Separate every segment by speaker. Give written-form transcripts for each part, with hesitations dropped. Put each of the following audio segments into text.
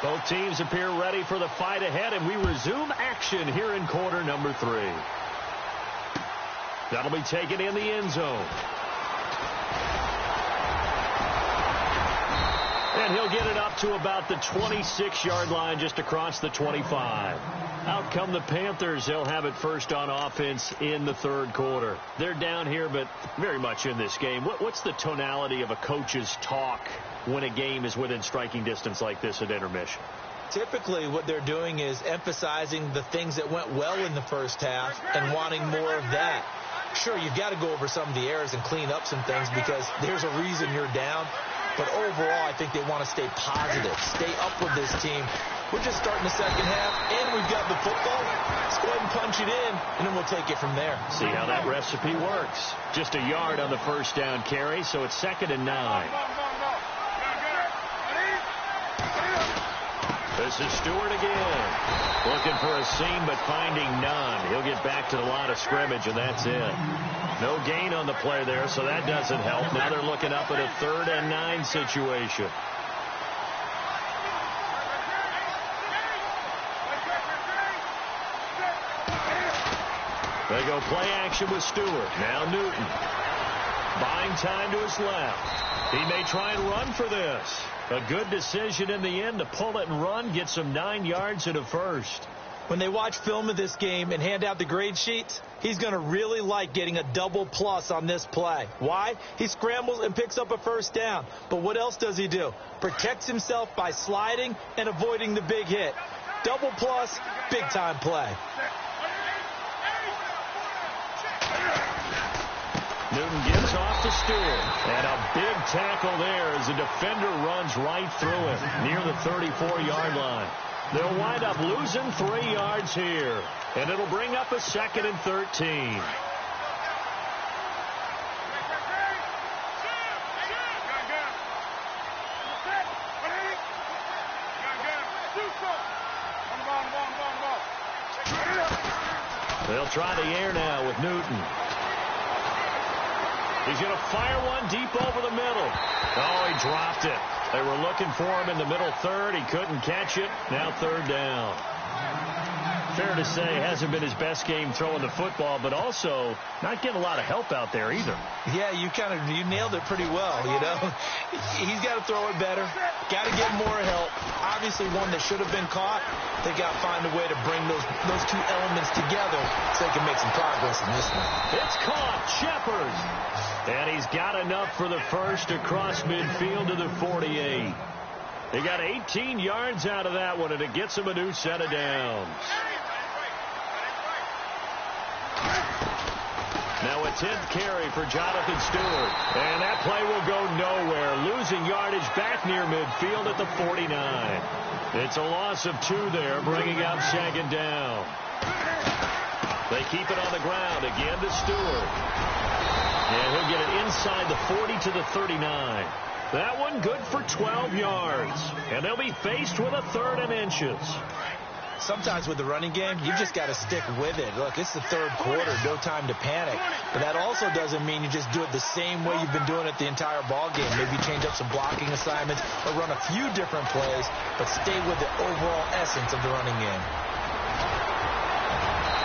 Speaker 1: Both teams appear ready for the fight ahead, and we resume action here in quarter number 3. That'll be taken in the end zone. And he'll get it up to about the 26-yard line, just across the 25. Out come the Panthers. They'll have it first on offense in the third quarter. They're down here, but very much in this game. What's the tonality of a coach's talk when a game is within striking distance like this at intermission?
Speaker 2: Typically, what they're doing is emphasizing the things that went well in the first half and wanting more of that. Sure, you've got to go over some of the errors and clean up some things because there's a reason you're down. But overall, I think they want to stay positive, stay up with this team. We're just starting the second half, and we've got the football. Let's go ahead and punch it in, and then we'll take it from there.
Speaker 1: See how that recipe works. Just a yard on the first down carry, so it's 2nd and 9. This is Stewart again. Looking for a seam, but finding none. He'll get back to the line of scrimmage, and that's it. No gain on the play there, so that doesn't help. Now they're looking up at a 3rd and 9 situation. They go play action with Stewart. Now Newton. Buying time to his left. He may try and run for this. A good decision in the end to pull it and run, get some 9 yards and a first.
Speaker 2: When they watch film of this game and hand out the grade sheets, he's going to really like getting a double plus on this play. Why? He scrambles and picks up a first down. But what else does he do? Protects himself by sliding and avoiding the big hit. Double plus, big-time play.
Speaker 1: Newton gives off to Stewart. And a big tackle there as the defender runs right through him near the 34-yard line. They'll wind up losing 3 yards here. And it'll bring up a 2nd and 13. They'll try the air now with Newton. He's going to fire one deep over the middle. Oh, he dropped it. They were looking for him in the middle third. He couldn't catch it. Now 3rd down. Fair to say, hasn't been his best game throwing the football, but also not getting a lot of help out there either.
Speaker 2: Yeah, you nailed it pretty well, you know. He's got to throw it better. Got to get more help. Obviously one that should have been caught. They got to find a way to bring those two elements together so they can make some progress in this one.
Speaker 1: It's caught. Shepard. And he's got enough for the first across midfield to the 48. They got 18 yards out of that one, and it gets him a new set of downs. Now a 10th carry for Jonathan Stewart. And that play will go nowhere. Losing yardage back near midfield at the 49. It's a loss of 2 there, bringing up 2nd down. They keep it on the ground again to Stewart. And he'll get it inside the 40 to the 39. That one good for 12 yards. And they'll be faced with a 3rd and inches.
Speaker 2: Sometimes with the running game, you've just got to stick with it. Look, it's the 3rd quarter, no time to panic. But that also doesn't mean you just do it the same way you've been doing it the entire ball game. Maybe change up some blocking assignments or run a few different plays, but stay with the overall essence of the running game.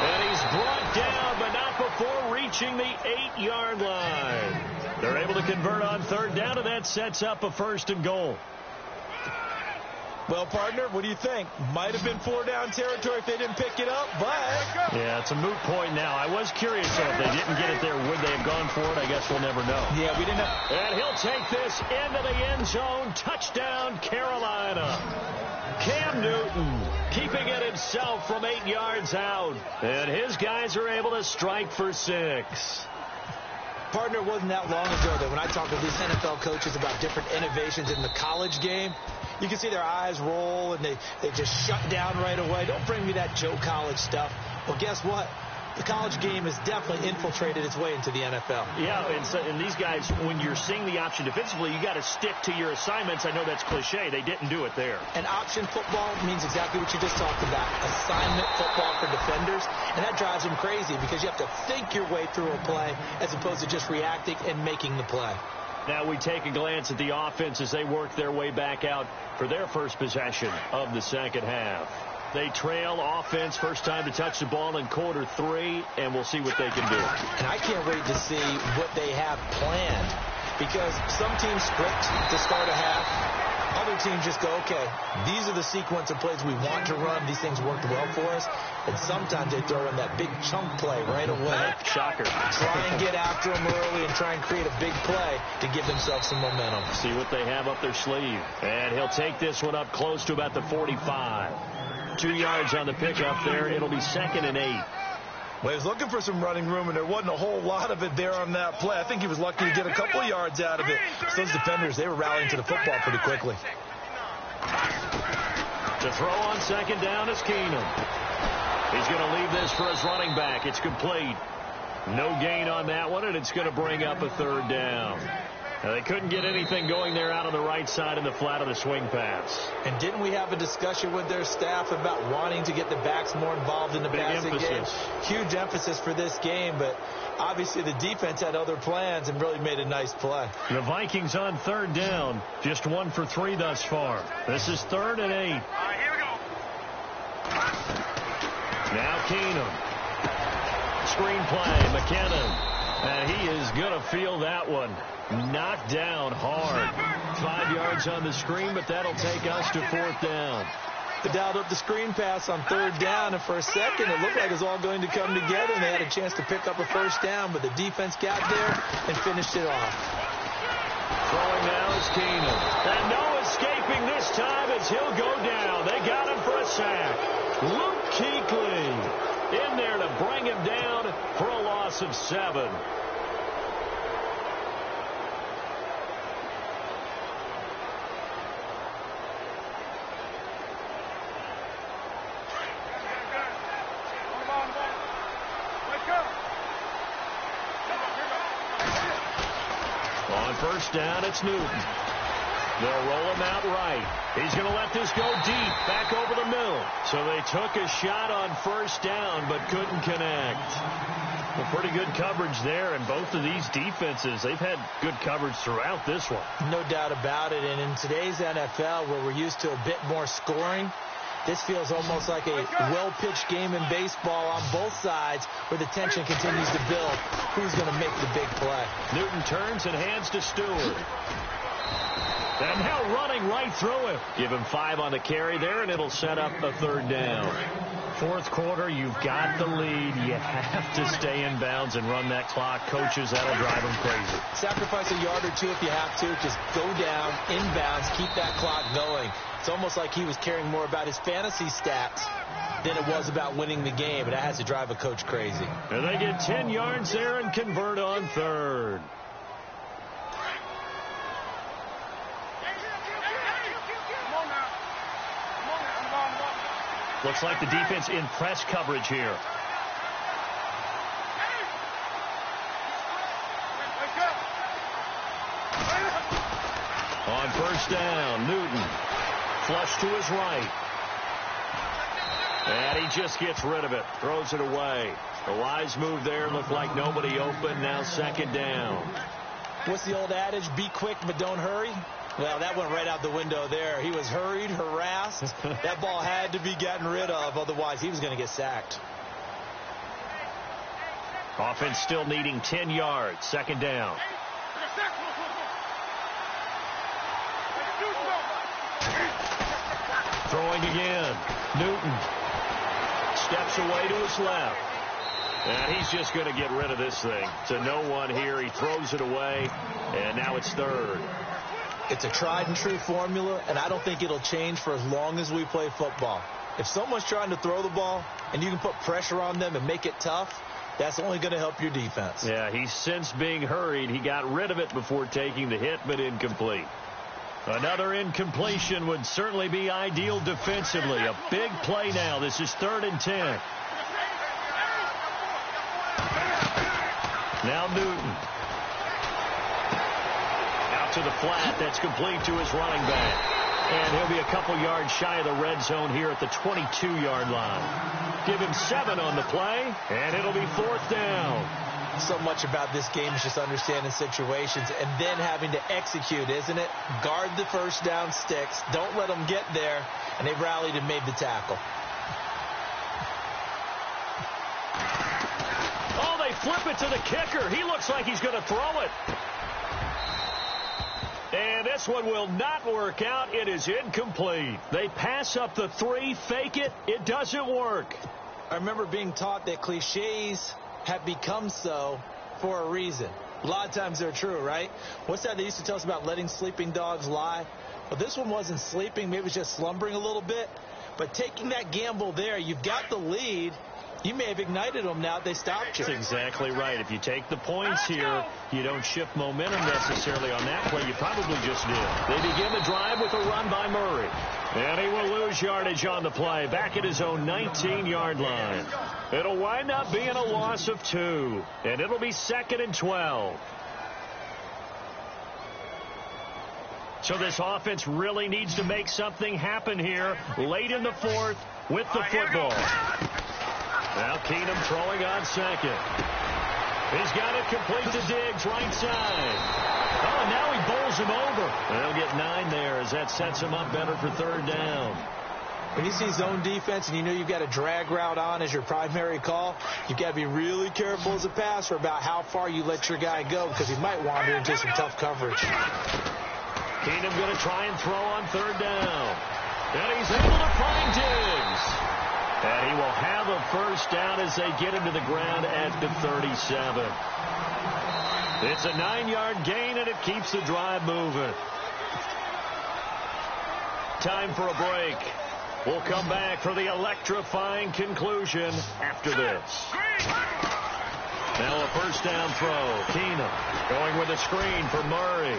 Speaker 1: And he's brought down, but not before reaching the 8-yard line. They're able to convert on 3rd down, and that sets up a 1st and goal.
Speaker 2: Well, partner, what do you think? Might have been 4-down territory if they didn't pick it up, but...
Speaker 1: Yeah, it's a moot point now. I was curious, so if they didn't get it there, would they have gone for it? I guess we'll never know.
Speaker 2: Yeah, we didn't have...
Speaker 1: And he'll take this into the end zone. Touchdown, Carolina. Cam Newton keeping it himself from 8 yards out. And his guys are able to strike for 6.
Speaker 2: Partner, it wasn't that long ago that when I talked with these NFL coaches about different innovations in the college game, you can see their eyes roll and they just shut down right away. Don't bring me that Joe College stuff. Well, guess what? The college game has definitely infiltrated its way into the NFL.
Speaker 1: Yeah, and these guys, when you're seeing the option defensively, you got to stick to your assignments. I know that's cliche. They didn't do it there.
Speaker 2: And option football means exactly what you just talked about. Assignment football for defenders. And that drives them crazy because you have to think your way through a play as opposed to just reacting and making the play.
Speaker 1: Now we take a glance at the offense as they work their way back out for their first possession of the second half. They trail offense, first time to touch the ball in quarter 3, and we'll see what they can do.
Speaker 2: And I can't wait to see what they have planned, because some teams script to start a half. Other teams just go, okay, these are the sequence of plays we want to run. These things worked well for us. And sometimes they throw in that big chunk play right away.
Speaker 1: Shocker.
Speaker 2: Try and get after them early and try and create a big play to give themselves some momentum.
Speaker 1: See what they have up their sleeve. And he'll take this one up close to about the 45. 2 yards on the pickup there. It'll be 2nd and 8.
Speaker 2: Well, he was looking for some running room, and there wasn't a whole lot of it there on that play. I think he was lucky to get a couple yards out of it. Those defenders, they were rallying to the football pretty quickly.
Speaker 1: The throw on 2nd down is Keenum. He's going to leave this for his running back. It's complete. No gain on that one, and it's going to bring up a 3rd down. Now, they couldn't get anything going there out on the right side in the flat of the swing pass.
Speaker 2: And didn't we have a discussion with their staff about wanting to get the backs more involved in the passing game? Huge emphasis for this game, but obviously the defense had other plans and really made a nice play.
Speaker 1: The Vikings on 3rd down, just 1 for 3 thus far. This is 3rd and 8.
Speaker 3: Here we go.
Speaker 1: Now Keenum. Screen play, McKinnon. And he is going to feel that one. Knocked down hard. 5 yards on the screen, but that'll take us to 4th down.
Speaker 2: They dialed up the screen pass on 3rd down, and for a second it looked like it was all going to come together, and they had a chance to pick up a 1st down, but the defense got there and finished it off.
Speaker 1: Throwing now is Keenum. And no escaping this time as he'll go down. They got him for a sack. Luke Kuechly in there to bring him down for a loss of 7. On 1st down, it's Newton. They'll roll him out right. He's going to let this go deep, back over the middle. So they took a shot on 1st down, but couldn't connect. Well, pretty good coverage there, and both of these defenses, they've had good coverage throughout this one.
Speaker 2: No doubt about it, and in today's NFL, where we're used to a bit more scoring, this feels almost like a well-pitched game in baseball on both sides where the tension continues to build. Who's going to make the big play?
Speaker 1: Newton turns and hands to Stewart. And now running right through him. Give him 5 on the carry there, and it'll set up a 3rd down. 4th quarter, you've got the lead. You have to stay in bounds and run that clock. Coaches, that'll drive them crazy.
Speaker 2: Sacrifice a yard or 2 if you have to. Just go down, inbounds, keep that clock going. It's almost like he was caring more about his fantasy stats than it was about winning the game, and that has to drive a coach crazy.
Speaker 1: And they get 10 yards there and convert on 3rd. Looks like the defense in press coverage here. On 1st down, Newton. Flush to his right. And he just gets rid of it. Throws it away. A wise move there. Looked like nobody open. Now 2nd down.
Speaker 2: What's the old adage? Be quick, but don't hurry. Well, that went right out the window there. He was hurried, harassed. That ball had to be gotten rid of. Otherwise, he was going to get sacked.
Speaker 1: Offense still needing 10 yards. 2nd down. Throwing again. Newton steps away to his left. And he's just going to get rid of this thing. To no one here. He throws it away. And now it's 3rd.
Speaker 2: It's a tried and true formula, and I don't think it'll change for as long as we play football. If someone's trying to throw the ball and you can put pressure on them and make it tough, that's only going to help your defense.
Speaker 1: Yeah, he's since being hurried. He got rid of it before taking the hit, but incomplete. Another incompletion would certainly be ideal defensively. A big play now. This is 3rd and 10. Now Newton. Out to the flat. That's complete to his running back. And he'll be a couple yards shy of the red zone here at the 22-yard line. Give him 7 on the play, and it'll be 4th down.
Speaker 2: So much about this game is just understanding situations and then having to execute, isn't it? Guard the first down sticks. Don't let them get there. And they rallied and made the tackle.
Speaker 1: Oh, they flip it to the kicker. He looks like he's going to throw it. And this one will not work out. It is incomplete. They pass up the 3, fake it. It doesn't work.
Speaker 2: I remember being taught that cliches have become so for a reason. A lot of times they're true, right? What's that they used to tell us about letting sleeping dogs lie? Well, this one wasn't sleeping. Maybe it was just slumbering a little bit. But taking that gamble there, you've got the lead. You may have ignited them now. They stopped you.
Speaker 1: That's exactly right. If you take the points here, you don't shift momentum necessarily on that play. You probably just did. They begin the drive with a run by Murray. And he will lose yardage on the play. Back at his own 19-yard line. It'll wind up being a loss of 2. And it'll be 2nd and 12. So this offense really needs to make something happen here late in the 4th with the football. Now Keenum throwing on 2nd. He's got it complete to Diggs, right side. Oh, and now he bowls him over. They'll get 9 there as that sets him up better for 3rd down.
Speaker 2: When you see zone defense and you know you've got a drag route on as your primary call, you've got to be really careful as a passer about how far you let your guy go because he might wander into some tough coverage.
Speaker 1: Keenum going to try and throw on 3rd down. And he's able to find Diggs. And he will have a 1st down as they get him to the ground at the 37. It's a 9-yard gain, and it keeps the drive moving. Time for a break. We'll come back for the electrifying conclusion after this. Now a 1st down throw. Keenum going with a screen for Murray.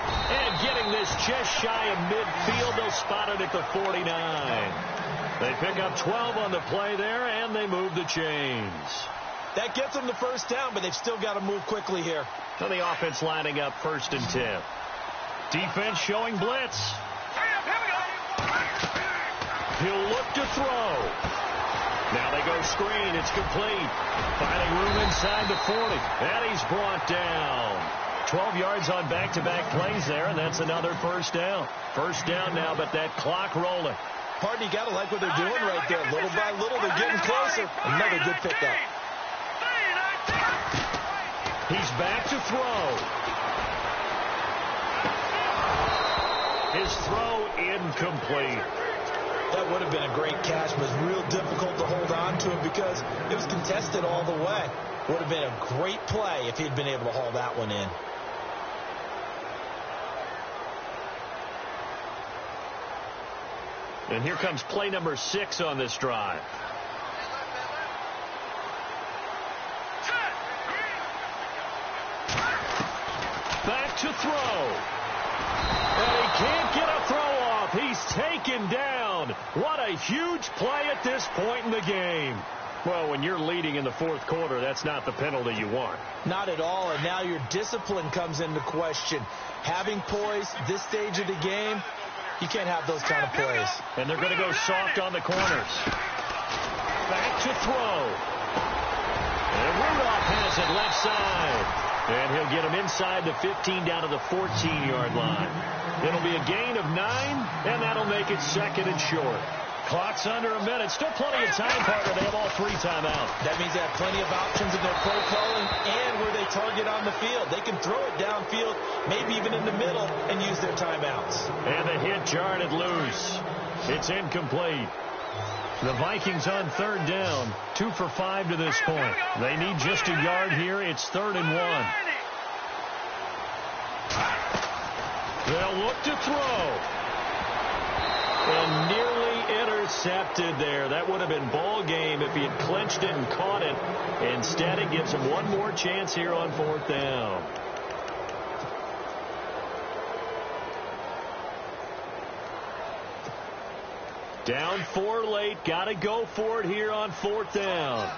Speaker 1: And getting this just shy of midfield. They'll spot it at the 49. They pick up 12 on the play there, and they move the chains.
Speaker 2: That gets them the 1st down, but they've still got to move quickly here.
Speaker 1: So the offense lining up 1st and 10. Defense showing blitz. He'll look to throw. Now they go screen. It's complete. Finding room inside the 40. And he's brought down. 12 yards on back-to-back plays there, and that's another 1st down. 1st down now, but that clock rolling.
Speaker 2: Pardon, you got to like what they're doing right there. Little by little, they're getting closer. Another good pickup.
Speaker 1: He's back to throw. His throw incomplete.
Speaker 2: That would have been a great catch, but it was real difficult to hold on to him because it was contested all the way. Would have been a great play if he'd been able to haul that one in.
Speaker 1: And here comes play number 6 on this drive. Back to throw. And he can't get a throw off. He's taken down. What a huge play at this point in the game. Well, when you're leading in the 4th quarter, that's not the penalty you want.
Speaker 2: Not at all, and now your discipline comes into question. Having poise this stage of the game, you can't have those kind of plays.
Speaker 1: And they're going to go soft on the corners. Back to throw. And Rudolph has it left side. And he'll get him inside the 15 down to the 14-yard line. It'll be a gain of 9, and that'll make it 2nd and short. Clock's under a minute. Still plenty of time, partner. They have all 3 timeouts.
Speaker 2: That means they have plenty of options in their play calling and where they target on the field. They can throw it downfield, maybe even in the middle, and use their timeouts.
Speaker 1: And the hit jarred loose. It's incomplete. The Vikings on 3rd down. 2 for 5 to this point. They need just a yard here. It's 3rd and 1. They'll look to throw. And nearly intercepted there. That would have been ball game if he had clinched it and caught it. Instead, it gives him one more chance here on 4th down. Down 4 late. Got to go for it here on 4th down.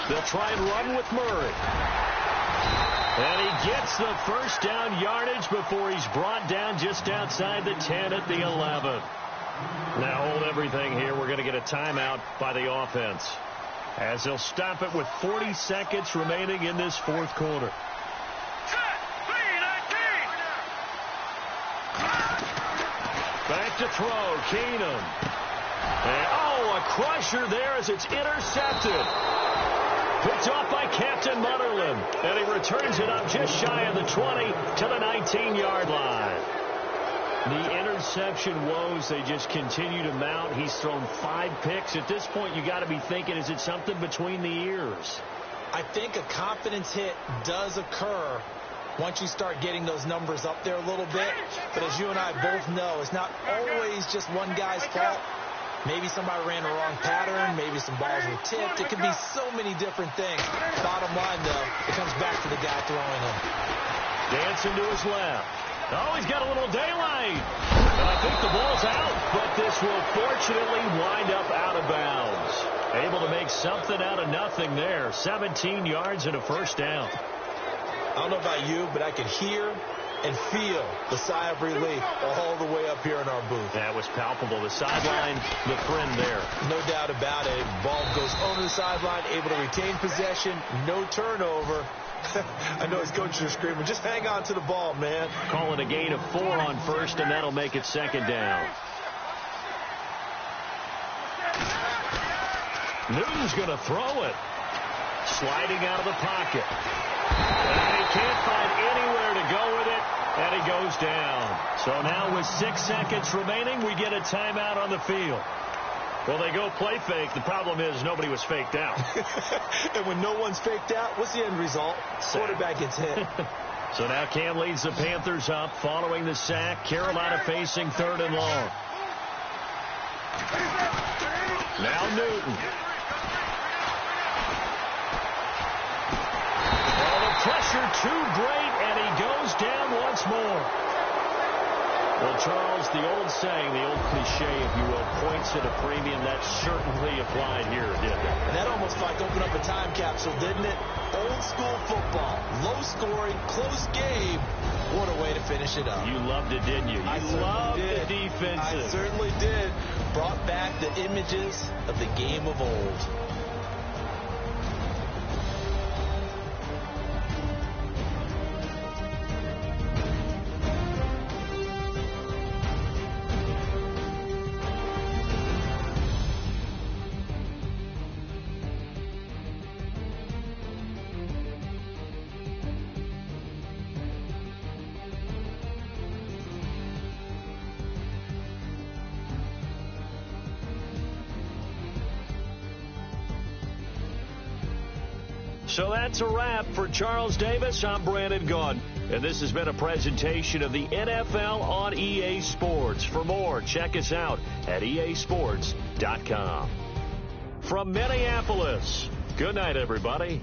Speaker 1: They'll try and run with Murray. And he gets the first down yardage before he's brought down just outside the 10 at the 11. Now hold everything here. We're going to get a timeout by the offense, as they'll stop it with 40 seconds remaining in this fourth quarter. Back to throw, Keenum. And, a crusher there as it's intercepted. Picked off by Captain Mutterland. And he returns it up just shy of the 20 to the 19-yard line. The interception woes, they just continue to mount. He's thrown 5 picks. At this point, you got to be thinking, is it something between the ears?
Speaker 2: I think a confidence hit does occur once you start getting those numbers up there a little bit. But as you and I both know, it's not always just one guy's fault. Maybe somebody ran the wrong pattern. Maybe some balls were tipped. It could be so many different things. Bottom line, though, it comes back to the guy throwing them.
Speaker 1: Dancing to his left. Oh, he's got a little daylight. And I think the ball's out, but this will fortunately wind up out of bounds. Able to make something out of nothing there. 17 yards and a first down.
Speaker 2: I don't know about you, but I can hear and feel the sigh of relief all the way up here in our booth.
Speaker 1: That was palpable. The sideline, the friend there.
Speaker 2: No doubt about it. Ball goes over the sideline, able to retain possession, no turnover. I know his coaches are screaming, just hang on to the ball, man.
Speaker 1: Call it a gain of 4 on first, and that'll make it second down. Newton's going to throw it. Sliding out of the pocket. And he can't find anywhere to go with it, and he goes down. So now with 6 seconds remaining, we get a timeout on the field. Well, they go play fake. The problem is nobody was faked out.
Speaker 2: And when no one's faked out, what's the end result? Quarterback gets hit.
Speaker 1: So now Cam leads the Panthers up following the sack. Carolina facing 3rd and long. Now Newton. Pressure too great, and he goes down once more. Well, Charles, the old saying, the old cliche, if you will, points at a premium, that certainly applied here, didn't it?
Speaker 2: And that almost like opened up a time capsule, didn't it? Old school football, low scoring, close game. What a way to finish it up.
Speaker 1: You loved it, didn't you? You loved the defenses.
Speaker 2: I certainly did. Brought back the images of the game of old.
Speaker 1: So that's a wrap for Charles Davis. I'm Brandon Gaudin, and this has been a presentation of the NFL on EA Sports. For more, check us out at easports.com. From Minneapolis, good night, everybody.